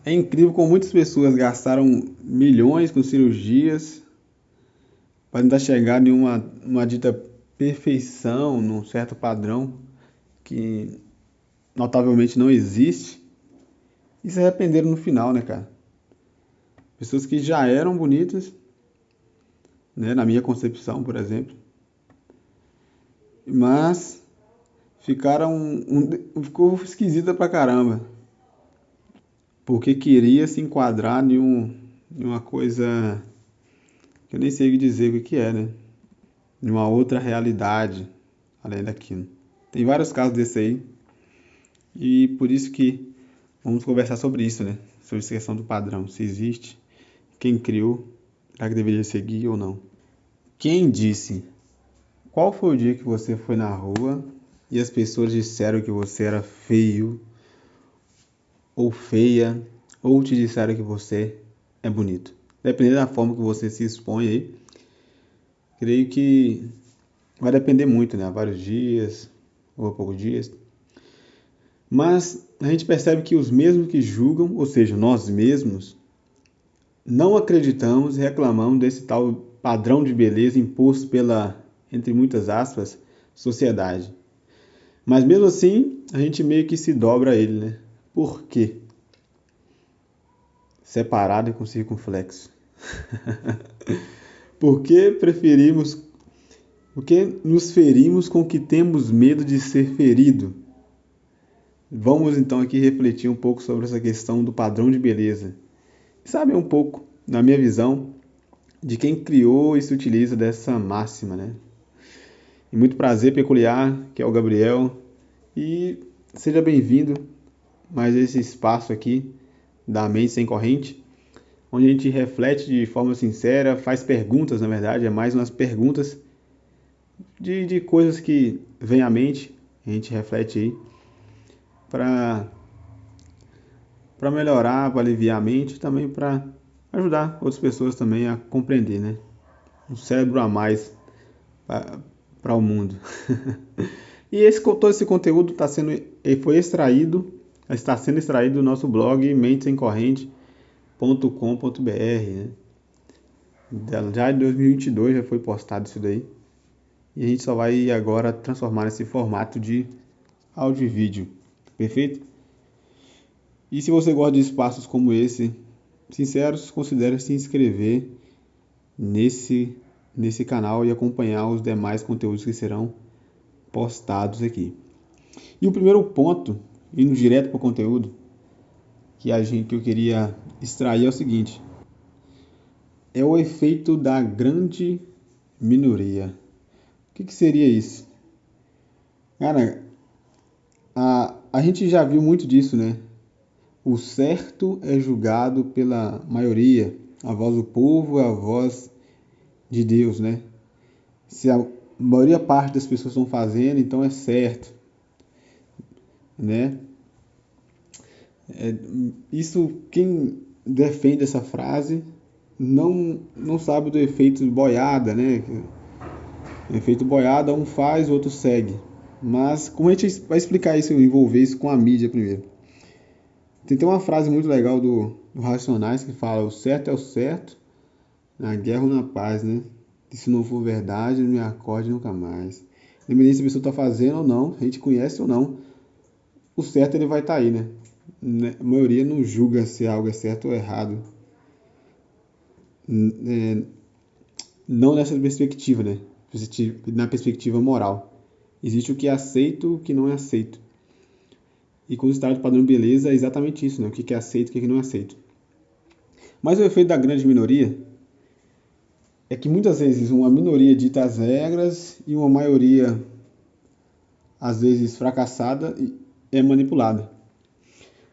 É incrível como muitas pessoas gastaram milhões com cirurgias para tentar chegar em uma dita perfeição, num certo padrão que notavelmente não existe e se arrependeram no final, né, cara? Pessoas que já eram bonitas, né, na minha concepção, por exemplo, mas ficou esquisita pra caramba, porque queria se enquadrar em uma coisa que eu nem sei dizer o que é, né? Em uma outra realidade além daquilo. Tem vários casos desse aí e por isso que vamos conversar sobre isso, né? Sobre essa questão do padrão, se existe, quem criou, será que deveria seguir ou não? Quem disse? Qual foi o dia que você foi na rua e as pessoas disseram que você era feio ou feia, ou te disseram que você é bonito? Dependendo da forma que você se expõe aí, creio que vai depender muito, né? Há vários dias ou há poucos dias. Mas a gente percebe que os mesmos que julgam, ou seja, nós mesmos, não acreditamos e reclamamos desse tal padrão de beleza imposto pela, entre muitas aspas, sociedade. Mas mesmo assim, a gente meio que se dobra a ele, né? Por quê? Separado e com circunflexo. Por que preferimos, por que nos ferimos com que temos medo de ser ferido? Vamos então aqui refletir um pouco sobre essa questão do padrão de beleza. Sabe um pouco, na minha visão, de quem criou e se utiliza dessa máxima, né? E muito prazer peculiar, que é o Gabriel, e seja bem-vindo mais esse espaço aqui da Mente Sem Corrente, onde a gente reflete de forma sincera, faz perguntas, na verdade, é mais umas perguntas de coisas que vêm à mente, a gente reflete aí para melhorar, para aliviar a mente, também para ajudar outras pessoas também a compreender, né? Um cérebro a mais para o mundo. E todo esse conteúdo foi extraído, está sendo extraído do nosso blog mentesemcorrente.com.br, né? Já em 2022 já foi postado isso daí. E a gente só vai agora transformar nesse formato de áudio e vídeo. Perfeito? E se você gosta de espaços como esse, sinceros, considere se inscrever nesse, nesse canal e acompanhar os demais conteúdos que serão postados aqui. E o primeiro ponto, indo direto para o conteúdo, que eu queria extrair é o seguinte: é o efeito da grande minoria. O que seria isso? Cara, a gente já viu muito disso, né? O certo é julgado pela maioria, a voz do povo é a voz de Deus, né? Se a maioria parte das pessoas estão fazendo, então é certo, né? É, isso, quem defende essa frase não sabe do efeito boiada, né? O efeito boiada, um faz, o outro segue. Mas como a gente vai explicar isso, envolver isso com a mídia primeiro? Tem uma frase muito legal do Racionais que fala: o certo é o certo, na guerra ou na paz, né? E se não for verdade, não me acorde nunca mais. Independente se a pessoa está fazendo ou não, a gente conhece ou não, o certo ele vai estar aí, né? A maioria não julga se algo é certo ou errado. É, não nessa perspectiva, né? Na perspectiva moral. Existe o que é aceito e o que não é aceito. E quando se trata de padrão de beleza, é exatamente isso, né? O que é aceito e o que não é aceito. Mas o efeito da grande minoria é que muitas vezes uma minoria dita as regras e uma maioria, às vezes fracassada, é manipulada.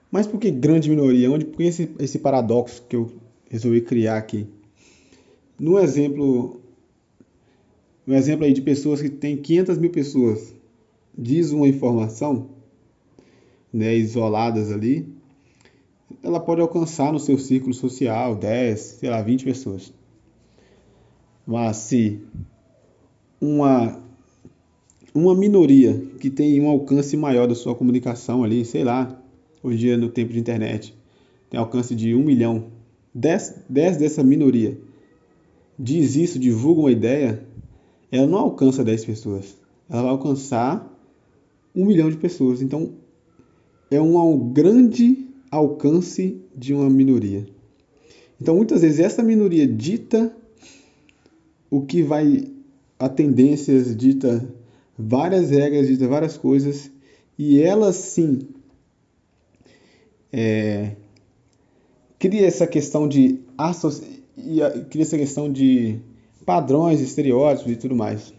Mas por que grande minoria? Por que esse paradoxo que eu resolvi criar aqui? No exemplo, um exemplo aí de pessoas que tem 500 mil pessoas, diz uma informação, né, isoladas ali, ela pode alcançar no seu círculo social 10, sei lá, 20 pessoas. Mas se uma, uma minoria que tem um alcance maior da sua comunicação ali, sei lá, hoje em dia no tempo de internet, tem alcance de 1 milhão, 10 dessa minoria diz isso, divulga uma ideia, ela não alcança 10 pessoas, ela vai alcançar 1 milhão de pessoas. Então, é um grande alcance de uma minoria. Então, muitas vezes, essa minoria dita o que vai, a tendências, dita várias regras, dita várias coisas, e ela sim cria essa questão de cria essa questão de padrões, estereótipos e tudo mais.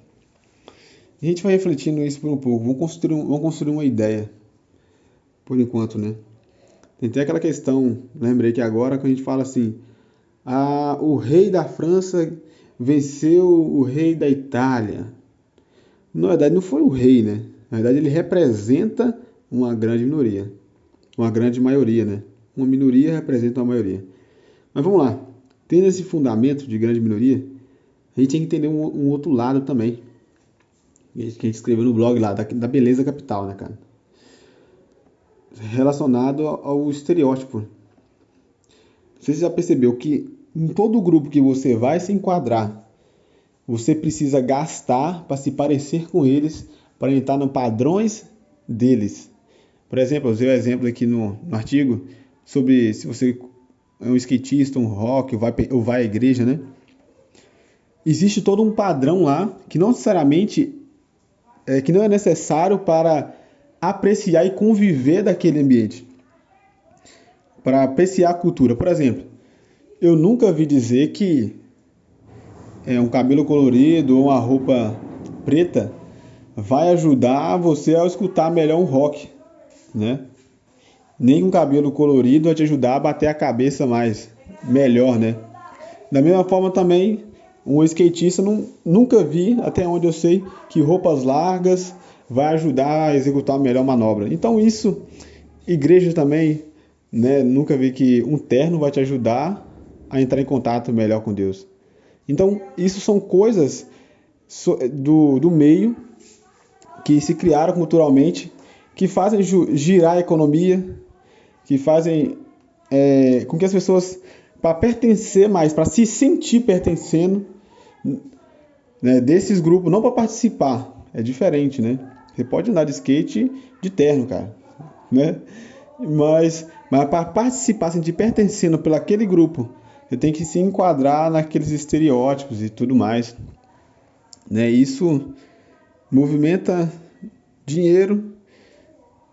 A gente vai refletindo isso por um pouco. Vamos construir uma ideia, por enquanto, né? Tem até aquela questão, lembrei que agora, quando a gente fala assim, o rei da França venceu o rei da Itália. Na verdade, não foi o rei, né? Na verdade, ele representa uma grande minoria. Uma grande maioria, né? Uma minoria representa uma maioria. Mas vamos lá. Tendo esse fundamento de grande minoria, a gente tem que entender um outro lado também. Que a gente escreveu no blog lá, da beleza capital, né, cara? Relacionado ao estereótipo. Você já percebeu que em todo grupo que você vai se enquadrar, você precisa gastar para se parecer com eles, para entrar nos padrões deles. Por exemplo, eu usei o exemplo aqui no artigo sobre se você é um skatista, um rock, ou vai à igreja, né? Existe todo um padrão lá que não necessariamente que não é necessário para apreciar e conviver daquele ambiente, para apreciar a cultura. Por exemplo, eu nunca vi dizer que um cabelo colorido ou uma roupa preta vai ajudar você a escutar melhor um rock, né? Nem um cabelo colorido vai te ajudar a bater a cabeça melhor, né? Da mesma forma também, um skatista nunca vi, até onde eu sei, que roupas largas vai ajudar a executar melhor manobra. Então isso, igreja também, né? Nunca vi que um terno vai te ajudar a entrar em contato melhor com Deus. Então isso são coisas do meio que se criaram culturalmente, que fazem girar a economia, que fazem com que as pessoas, para pertencer mais, para se sentir pertencendo, né, desses grupos, não para participar, é diferente, né? Você pode andar de skate de terno, cara, né? Mas para participar, sentir pertencendo pelo aquele grupo, você tem que se enquadrar naqueles estereótipos e tudo mais, né? Isso movimenta dinheiro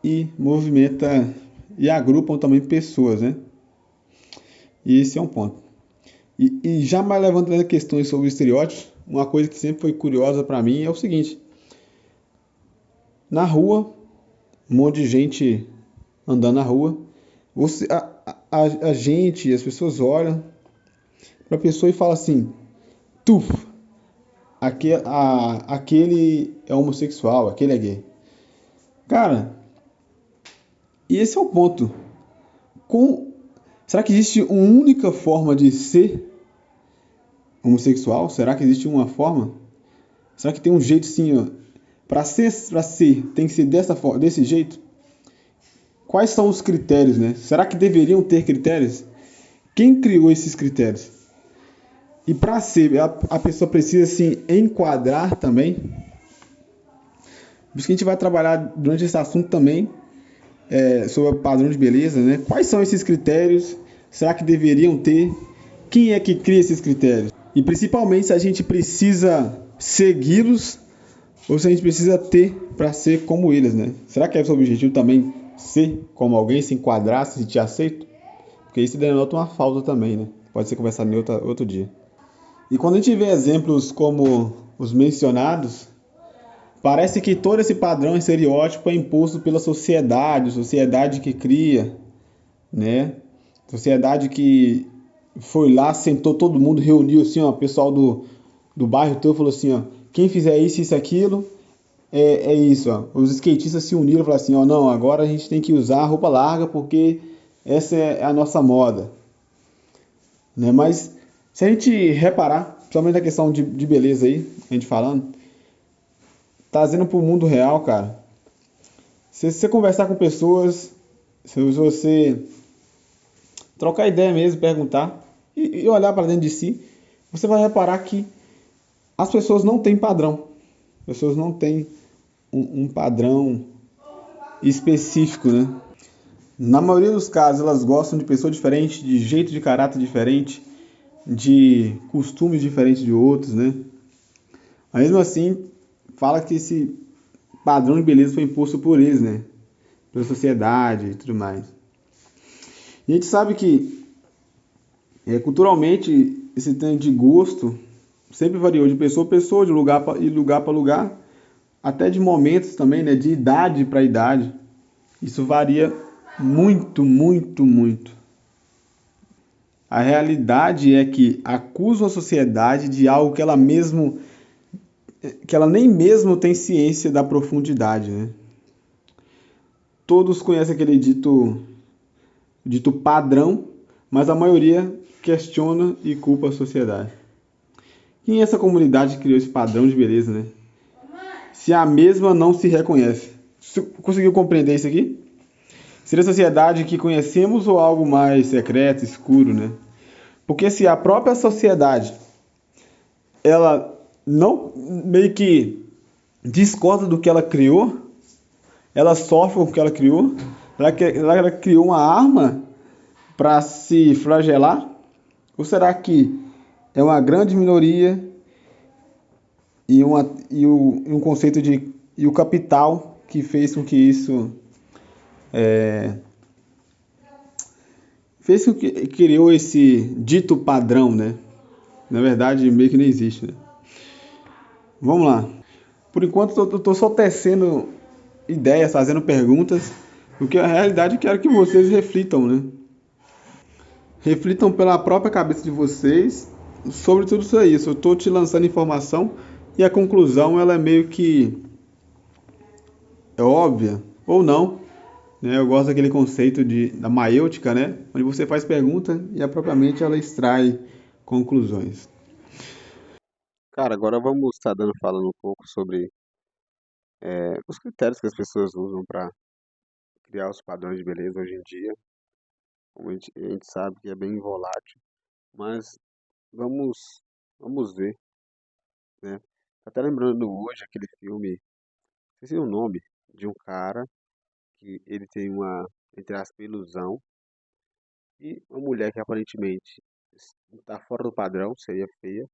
e movimenta e agrupam também pessoas, né? E esse é um ponto. E já mais levantando questões sobre estereótipos, uma coisa que sempre foi curiosa para mim é o seguinte: na rua, um monte de gente andando na rua, a gente, as pessoas olham para a pessoa e falam assim: aquele é homossexual, aquele é gay. Cara, e esse é o ponto. Será que existe uma única forma de ser homossexual? Será que existe uma forma? Será que tem um jeito sim, ó? Para ser, tem que ser desse jeito? Quais são os critérios, né? Será que deveriam ter critérios? Quem criou esses critérios? E para ser, a pessoa precisa se enquadrar também. Por isso que a gente vai trabalhar durante esse assunto também, sobre o padrão de beleza, né? Quais são esses critérios? Será que deveriam ter? Quem é que cria esses critérios? E principalmente se a gente precisa segui-los ou se a gente precisa ter para ser como eles, né? Será que é o seu objetivo também ser como alguém, se enquadrar, se sentir aceito? Porque isso denota uma falta também, né? Pode ser conversado em outro dia. E quando a gente vê exemplos como os mencionados, parece que todo esse padrão estereótipo é imposto pela sociedade que cria, né? Sociedade que foi lá, sentou todo mundo, reuniu assim, ó, o pessoal do bairro todo, falou assim, ó, quem fizer isso, aquilo, é isso, ó. Os skatistas se uniram e falaram assim, ó, não, agora a gente tem que usar roupa larga porque essa é a nossa moda, né? Mas se a gente reparar, principalmente na questão de beleza aí, a gente falando, trazendo para o mundo real, cara, se você conversar com pessoas, se você trocar ideia mesmo, perguntar e olhar para dentro de si, você vai reparar que as pessoas não têm padrão. As pessoas não têm um padrão específico, né? Na maioria dos casos, elas gostam de pessoas diferentes, de jeito de caráter diferente, de costumes diferentes de outros, né? Mas mesmo assim, fala que esse padrão de beleza foi imposto por eles, né? Pela sociedade e tudo mais. E a gente sabe que culturalmente esse tanto de gosto sempre variou de pessoa a pessoa, de lugar para lugar, até de momentos também, né? De idade para idade. Isso varia muito, muito, muito. A realidade é que acusam a sociedade de algo que ela nem mesmo tem ciência da profundidade, né? Todos conhecem aquele dito padrão, mas a maioria questiona e culpa a sociedade. Quem é essa comunidade que criou esse padrão de beleza, né? Se a mesma não se reconhece. Você conseguiu compreender isso aqui? Seria a sociedade que conhecemos ou algo mais secreto, escuro, né? Porque se a própria sociedade ela não meio que discorda do que ela criou, ela sofre com o que ela criou, ela criou uma arma para se flagelar? Ou será que é uma grande minoria e um conceito de e o capital que fez com que isso fez com que criou esse dito padrão, né? Na verdade, meio que não existe, né? Vamos lá. Por enquanto, eu tô só tecendo ideias, fazendo perguntas, porque a realidade eu quero que vocês reflitam, né? Reflitam pela própria cabeça de vocês sobre tudo isso aí. Eu estou te lançando informação e a conclusão ela é meio que óbvia ou não, né? Eu gosto daquele conceito da maêutica, né? Onde você faz pergunta e a própria mente ela extrai conclusões. Cara, agora vamos estar falando um pouco sobre os critérios que as pessoas usam para criar os padrões de beleza hoje em dia. Como a gente sabe que é bem volátil, mas vamos, vamos ver, né? Tô até lembrando hoje aquele filme, esqueci o nome, de um cara que ele tem uma, entre aspas, ilusão e uma mulher que aparentemente está fora do padrão, seria feia,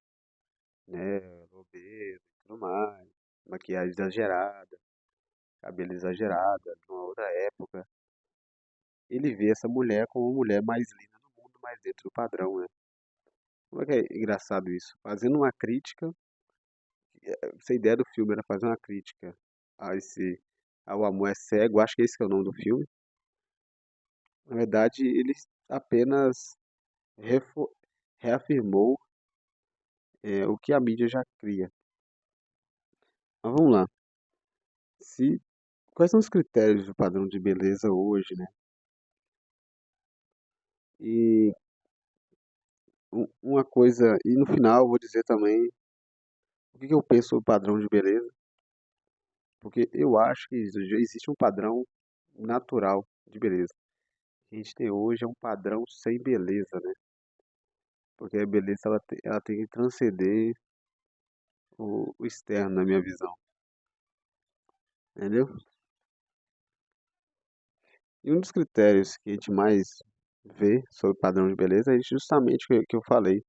né? Obesa e tudo mais, maquiagem exagerada, cabelo exagerado, de uma outra época. Ele vê essa mulher como a mulher mais linda do mundo, mas dentro do padrão, né? Como é que é engraçado isso? Fazendo uma crítica, essa ideia do filme era fazer uma crítica a ao amor é cego, acho que esse que é o nome do filme. Na verdade, ele apenas refo- reafirmou o que a mídia já cria. Mas vamos lá. Se, quais são os critérios do padrão de beleza hoje, né? E uma coisa, e no final eu vou dizer também o que eu penso sobre o padrão de beleza. Porque eu acho que já existe um padrão natural de beleza. O que a gente tem hoje é um padrão sem beleza, né? Porque a beleza ela tem que transcender o externo, na minha visão. Entendeu? E um dos critérios que a gente mais vê sobre padrão de beleza é justamente o que eu falei,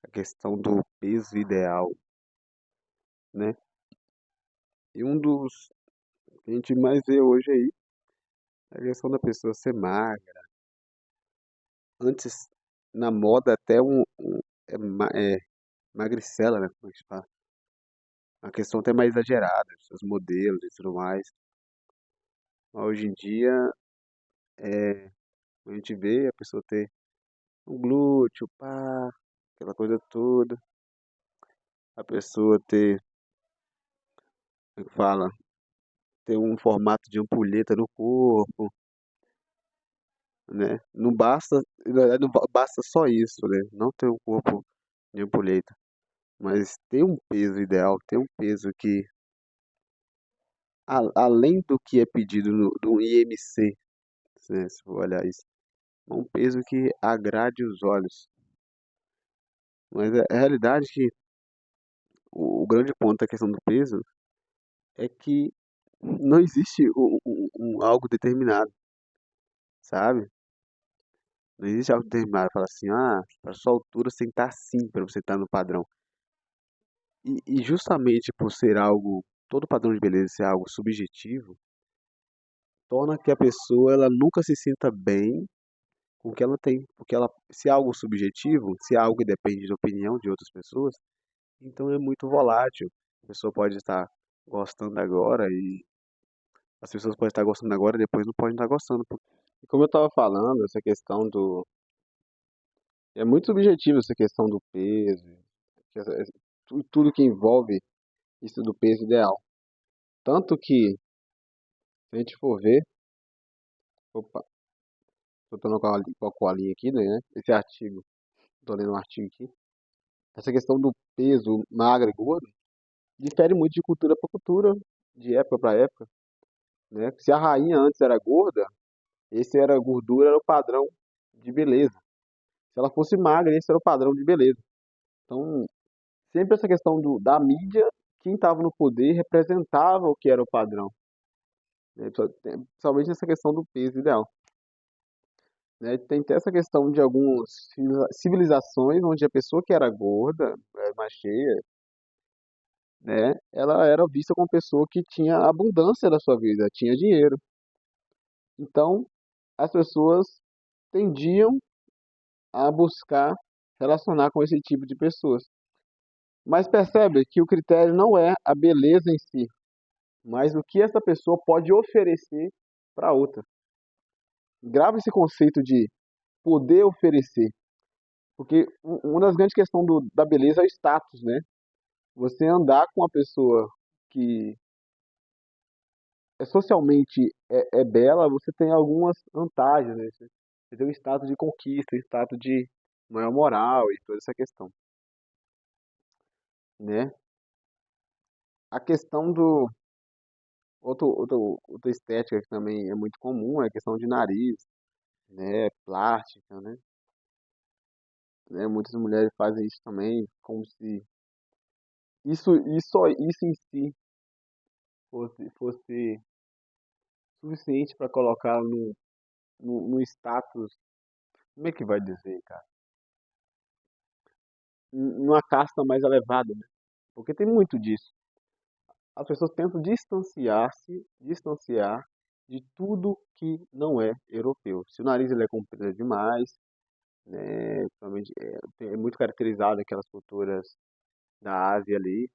a questão do peso ideal, né? E um dos que a gente mais vê hoje aí é a questão da pessoa ser magra. Antes, na moda, até magricela, né? Como a gente fala. A questão até mais exagerada, os modelos e tudo mais. Mas hoje em dia, a gente vê a pessoa ter um glúteo, pá, aquela coisa toda. A pessoa ter, como é que fala, ter um formato de ampulheta no corpo, né? Não basta, na verdade, não basta só isso, né? Não ter um corpo de ampulheta, mas ter um peso ideal, ter um peso que, além do que é pedido no IMC, né, se for olhar isso. um peso que agrade os olhos. Mas a realidade é que o grande ponto da questão do peso é que não existe algo determinado, sabe? Não existe algo determinado. Fala assim, para sua altura você tem que estar assim para você estar no padrão. E justamente por ser algo, todo padrão de beleza ser algo subjetivo, torna que a pessoa ela nunca se sinta bem com o que ela tem. Porque ela, se é algo subjetivo, se é algo que depende da opinião de outras pessoas, então é muito volátil. A pessoa pode estar gostando agora e as pessoas podem estar gostando agora e depois não podem estar gostando. E como eu estava falando, essa questão do. É muito subjetivo essa questão do peso, tudo que envolve isso do peso ideal. Tanto que, se a gente for ver, opa, tô tomando com a colinha aqui, né? Esse artigo, tô lendo um artigo aqui. Essa questão do peso magro e gordo difere muito de cultura para cultura, de época para época, né? Se a rainha antes era gorda, esse era gordura, era o padrão de beleza. Se ela fosse magra, esse era o padrão de beleza. Então, sempre essa questão da mídia, quem estava no poder representava o que era o padrão, né? Principalmente nessa questão do peso ideal, né? Tem até essa questão de algumas civilizações onde a pessoa que era gorda, mais cheia, né? Ela era vista como pessoa que tinha abundância da sua vida, tinha dinheiro. Então, as pessoas tendiam a buscar relacionar com esse tipo de pessoas. Mas percebe que o critério não é a beleza em si, mas o que essa pessoa pode oferecer para outra. Grava esse conceito de poder oferecer, porque uma das grandes questões da beleza é o status, né? Você andar com uma pessoa que é socialmente é bela, você tem algumas vantagens, né? Você tem um status de conquista, um status de maior moral e toda essa questão, né? A questão do outra estética que também é muito comum é a questão de nariz, né? Plástica, né? Muitas mulheres fazem isso também, como se isso em si fosse suficiente para colocar no status, como é que vai dizer, cara? Numa casta mais elevada, né? Porque tem muito disso. As pessoas tentam distanciar de tudo que não é europeu. Se o nariz ele é comprido demais, né, principalmente, é muito caracterizado aquelas culturas da Ásia ali.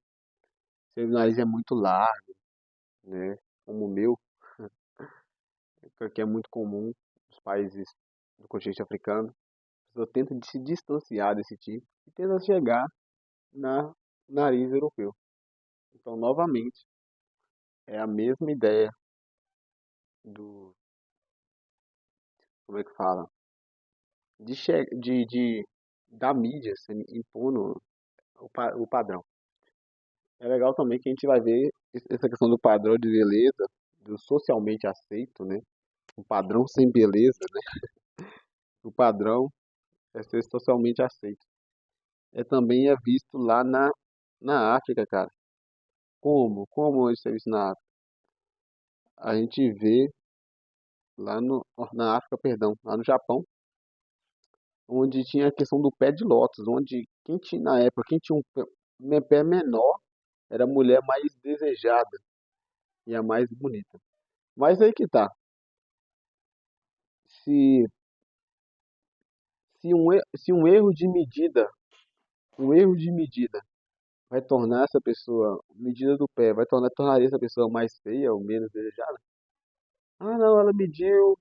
Se o nariz é muito largo, né, como o meu, que é muito comum nos países do continente africano, a pessoa tenta se distanciar desse tipo e tenta chegar na nariz europeu. Então, novamente, é a mesma ideia do, como é que fala? Da mídia se impondo o padrão. É legal também que a gente vai ver essa questão do padrão de beleza, do socialmente aceito, né? O padrão sem beleza, né? O padrão é ser socialmente aceito. Também é visto lá na África, cara. Como? Como isso é visto na África? A gente vê lá no, na África, perdão, lá no Japão, onde tinha a questão do pé de lótus, onde quem tinha, na época, quem tinha pé menor era a mulher mais desejada e a mais bonita. Mas aí que tá. Se, se um erro de medida vai tornar essa pessoa, medida do pé, tornaria essa pessoa mais feia ou menos desejada? Ah, não, ela mediu,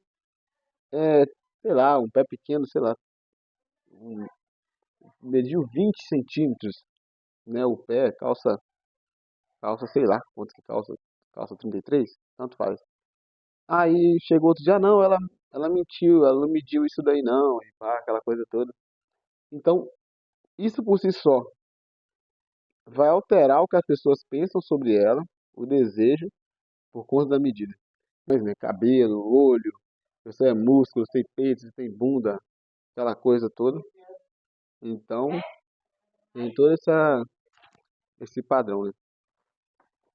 é, sei lá, um pé pequeno, sei lá, um- mediu 20 centímetros, né, o pé, calça, sei lá, quanto que calça 33, tanto faz. Aí chegou outro dia, não, ela mentiu, ela não mediu isso daí não, e pá, aquela coisa toda. Então, isso por si só vai alterar o que as pessoas pensam sobre ela, o desejo, por conta da medida. Mas, né, cabelo, olho. a pessoa é músculo, tem peito, tem bunda, aquela coisa toda. Então, tem todo esse padrão, né?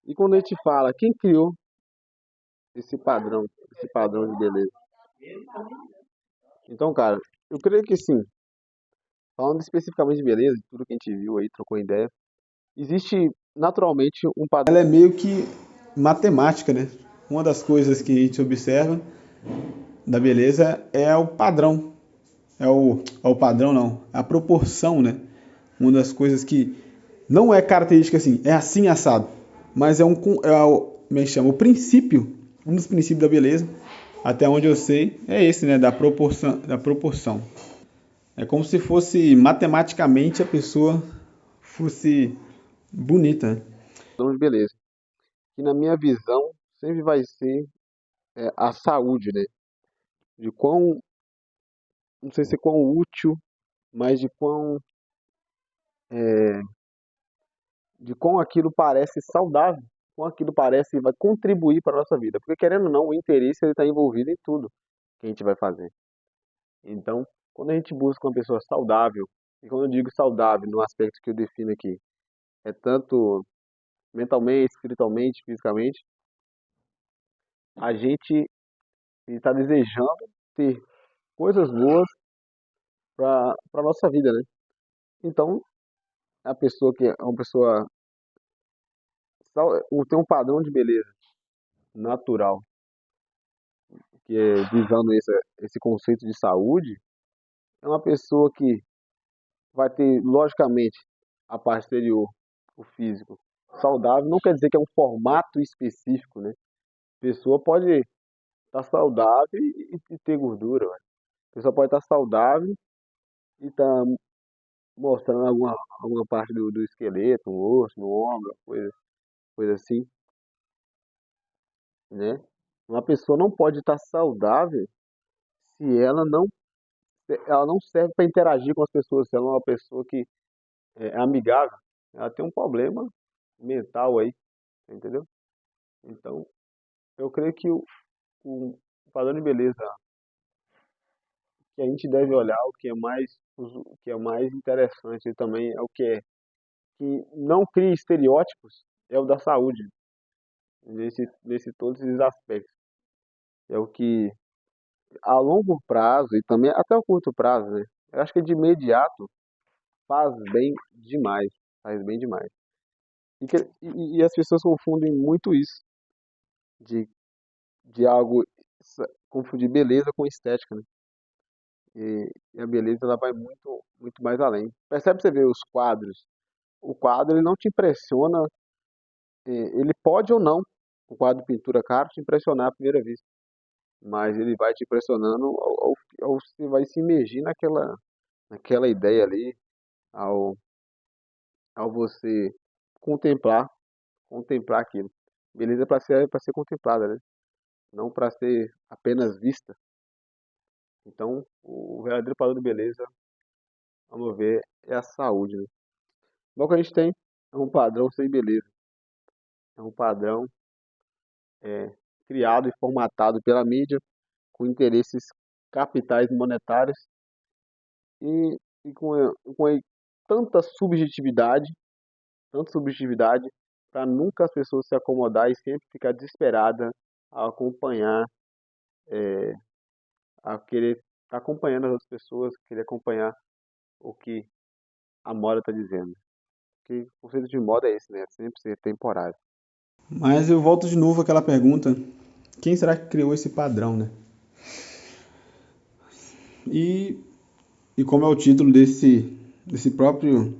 E quando a gente fala, quem criou esse padrão de beleza? Então, cara, eu creio que sim, falando especificamente de beleza, de tudo que a gente viu aí, trocou ideia, existe naturalmente um padrão. Ela é meio que matemática, né? Uma das coisas que a gente observa da beleza é o padrão. É o padrão, não. É a proporção, né? Uma das coisas que não é característica assim, é assim assado. Mas como é que chama? O princípio, um dos princípios da beleza, até onde eu sei, é esse, né? Da proporção. É como se fosse matematicamente a pessoa fosse bonita, né? Padrão de beleza, que na minha visão sempre vai ser a saúde, né? De quão, não sei se é quão útil, mas de quão aquilo parece saudável, quão aquilo parece vai contribuir para a nossa vida. Porque querendo ou não, o interesse ele está envolvido em tudo que a gente vai fazer. Então, quando a gente busca uma pessoa saudável, e quando eu digo saudável no aspecto que eu defino aqui, é tanto mentalmente, espiritualmente, fisicamente, a gente está desejando ter coisas boas para a nossa vida, né? Então, a pessoa que é uma pessoa tem um padrão de beleza natural, que é visando esse conceito de saúde, é uma pessoa que vai ter, logicamente, a parte exterior, o físico, saudável. Não quer dizer que é um formato específico, né? A pessoa pode estar saudável e ter gordura, ué. A pessoa pode estar saudável e estar mostrando alguma parte do esqueleto, um osso, no ombro, coisa assim, né? Uma pessoa não pode estar saudável se ela não serve para interagir com as pessoas, se ela é uma pessoa que é amigável, ela tem um problema mental aí, entendeu? Então, eu creio que o padrão de beleza que a gente deve olhar, o que é mais interessante também é o que não cria estereótipos, é o da saúde, nesse todos esses aspectos. É o que a longo prazo e também até o curto prazo, né? Eu acho que de imediato faz bem demais, faz bem demais. E as pessoas confundem muito isso, de, de algo, confundir beleza com estética, né? E a beleza ela vai muito mais além. Percebe você ver os quadros? O quadro ele não te impressiona, ele pode ou não, o quadro de pintura caro, te impressionar à primeira vista, mas ele vai te impressionando ao você vai se imergir naquela ideia ali, ao, ao você contemplar, contemplar aquilo. Beleza é para ser contemplada, né? Não para ser apenas vista. Então, o verdadeiro padrão de beleza, a meu ver, é a saúde, né? Igual que a gente tem é um padrão sem beleza. É um padrão é, criado e formatado pela mídia com interesses capitais monetários e com tanta subjetividade, para nunca as pessoas se acomodar e sempre ficar desesperada a acompanhar, a querer estar acompanhando as outras pessoas, querer acompanhar o que a moda está dizendo. Porque o conceito de moda é esse, né? Sempre ser temporário. Mas eu volto de novo àquela pergunta: quem será que criou esse padrão, né? E, e como é o título desse próprio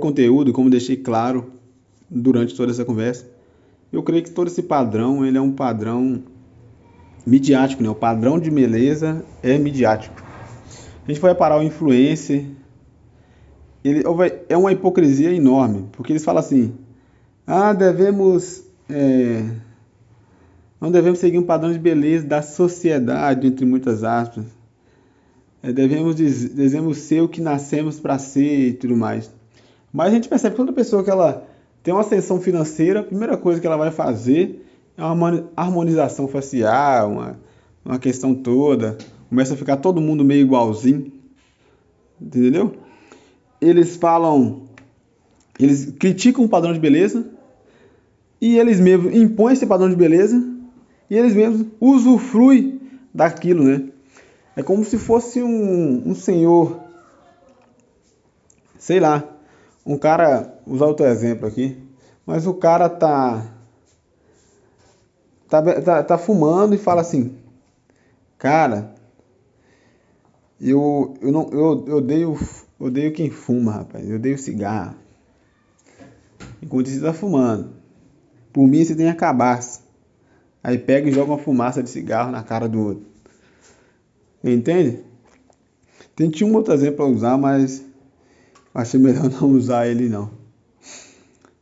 conteúdo, como deixei claro durante toda essa conversa, eu creio que todo esse padrão ele é um padrão midiático, né? O padrão de beleza é midiático. A gente vai parar o influencer, é uma hipocrisia enorme, porque eles falam assim: ah, não devemos seguir um padrão de beleza da sociedade, entre muitas aspas. Devemos ser o que nascemos para ser e tudo mais. Mas a gente percebe que toda pessoa que ela tem uma ascensão financeira, a primeira coisa que ela vai fazer é uma harmonização facial, uma questão toda, começa a ficar todo mundo meio igualzinho, entendeu? Eles criticam o padrão de beleza e eles mesmos impõem esse padrão de beleza e eles mesmos usufruem daquilo, né? É como se fosse um senhor, sei lá, um cara, vou usar outro exemplo aqui, mas o cara tá fumando e fala assim, cara, eu odeio quem fuma, rapaz, eu odeio cigarro, enquanto você tá fumando, por mim você tem que acabar. Aí pega e joga uma fumaça de cigarro na cara do outro. Entende? Tinha um outro exemplo para usar, mas achei melhor não usar ele não.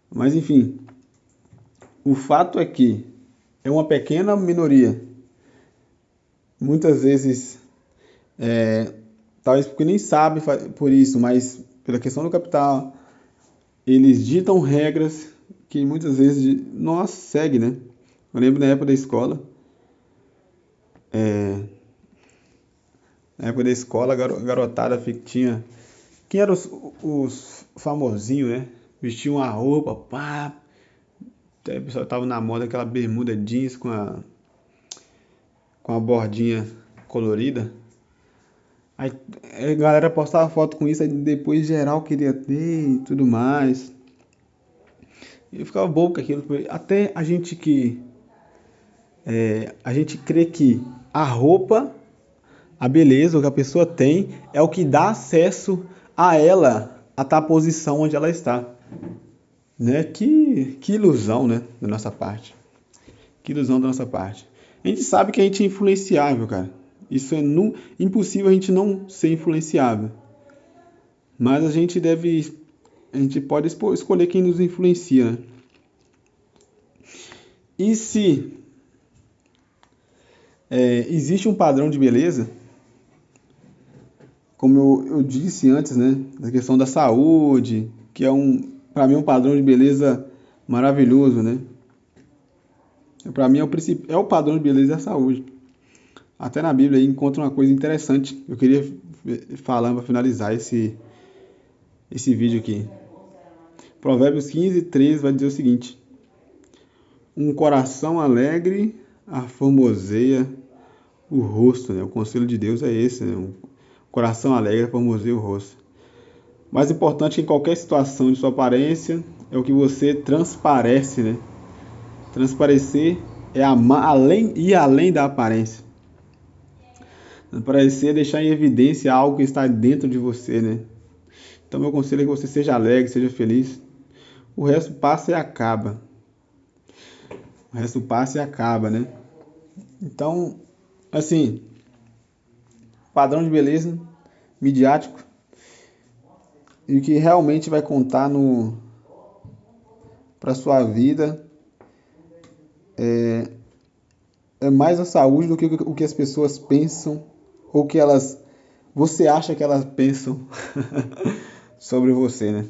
Mas enfim, o fato é que é uma pequena minoria. Muitas vezes, talvez porque nem sabe por isso, mas pela questão do capital, eles ditam regras que muitas vezes nós segue, né? Eu lembro na época da escola, a garotada tinha. Quem eram os famosinhos, né? Vestiam uma roupa, pá. Até o pessoal tava na moda aquela bermuda jeans com a bordinha colorida. Aí a galera postava foto com isso, aí depois geral queria ter e tudo mais. E eu ficava bobo com aquilo. Até a gente crê que a roupa, a beleza que a pessoa tem é o que dá acesso a ela a estar na posição onde ela está. Né? Que ilusão, né? Da nossa parte. Que ilusão da nossa parte. A gente sabe que a gente é influenciável, cara. Isso é impossível a gente não ser influenciável. Mas a gente pode escolher quem nos influencia, né? E se existe um padrão de beleza, como eu disse antes, né? A questão da saúde, que para mim, um padrão de beleza maravilhoso, né? Para mim é o padrão de beleza e a saúde. Até na Bíblia aí encontra uma coisa interessante. Eu queria falar para finalizar esse vídeo aqui. Provérbios 15:3 vai dizer o seguinte: um coração alegre aformoseia o rosto, né? O conselho de Deus é esse, né? Um coração alegre aformoseia o rosto. Mais importante em qualquer situação de sua aparência é o que você transparece, né? Transparecer é além da aparência. Transparecer é deixar em evidência algo que está dentro de você, né? Então meu conselho é que você seja alegre, seja feliz. O resto passa e acaba. O resto passa e acaba, né? Então, assim, padrão de beleza midiático e o que realmente vai contar para sua vida é mais a saúde do que o que as pessoas pensam ou que você acha que elas pensam sobre você, né?